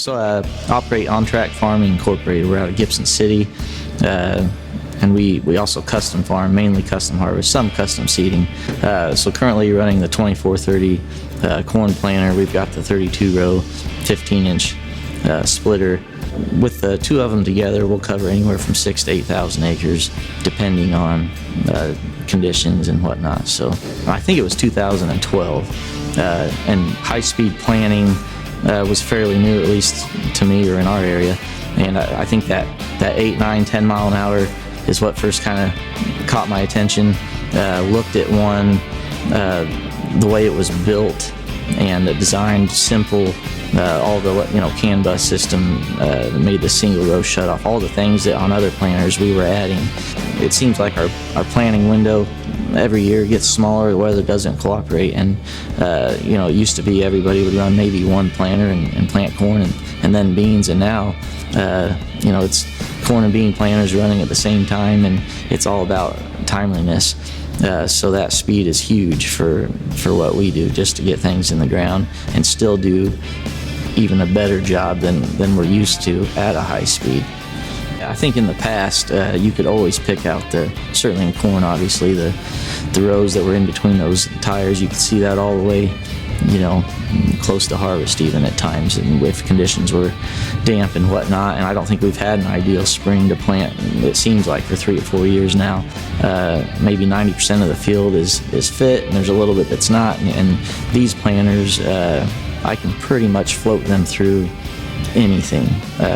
So I operate On Track Farming Incorporated. We're out of Gibson City, and we also custom farm, mainly custom harvest, some custom seeding. So currently running the 2430 corn planter. We've got the 32-row, 15-inch splitter. With the two of them together, we'll cover anywhere from 6,000 to 8,000 acres, depending on conditions and whatnot. So I think it was 2012, and high-speed planting was fairly new, at least to me or in our area. And I think that 8, 9, 10 mile an hour is what first kind of caught my attention. Looked at one, the way it was built and designed, simple. All the CAN bus system made the single row shut off, all the things that on other planters we were adding. It seems like our planting window every year gets smaller, the weather doesn't cooperate, and it used to be everybody would run maybe one planter and plant corn and then beans, and now it's corn and bean planters running at the same time, and it's all about timeliness. So that speed is huge for what we do, just to get things in the ground and still do even a better job than we're used to at a high speed. I think in the past you could always pick out certainly in corn, obviously, the rows that were in between those tires. You could see that all the way, close to harvest even at times, and if conditions were damp and whatnot. And I don't think we've had an ideal spring to plant, it seems like, for 3 or 4 years now. Maybe 90% of the field is fit, and there's a little bit that's not. And these planters, I can pretty much float them through anything,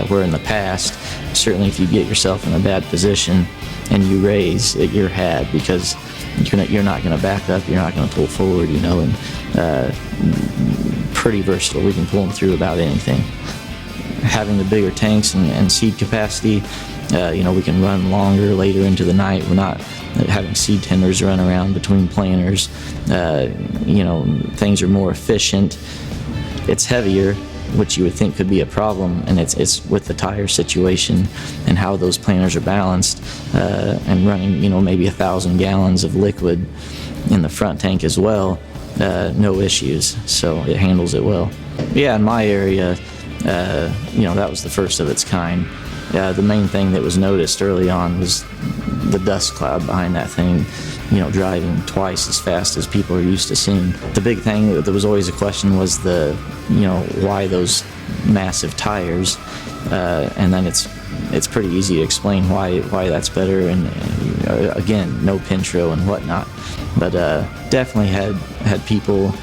where in the past, certainly if you get yourself in a bad position and you raise, you're had, because you're not going to back up, you're not going to pull forward, and pretty versatile. We can pull them through about anything. Having the bigger tanks and seed capacity, we can run longer, later into the night. We're not having seed tenders run around between planters. Things are more efficient. It's heavier, which you would think could be a problem, and it's with the tire situation and how those planters are balanced, and running maybe 1,000 gallons of liquid in the front tank as well. No issues, so it handles it well. Yeah, in my area, that was the first of its kind. The main thing that was noticed early on was the dust cloud behind that thing, driving twice as fast as people are used to seeing. The big thing that was always a question was why those massive tires, and then it's pretty easy to explain why that's better, and again, no pinch row and whatnot. But definitely had people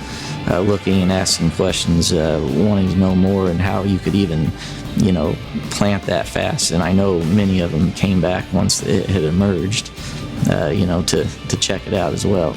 looking and asking questions, wanting to know more, and how you could even plant that fast. And I know many of them came back once it had emerged, to check it out as well.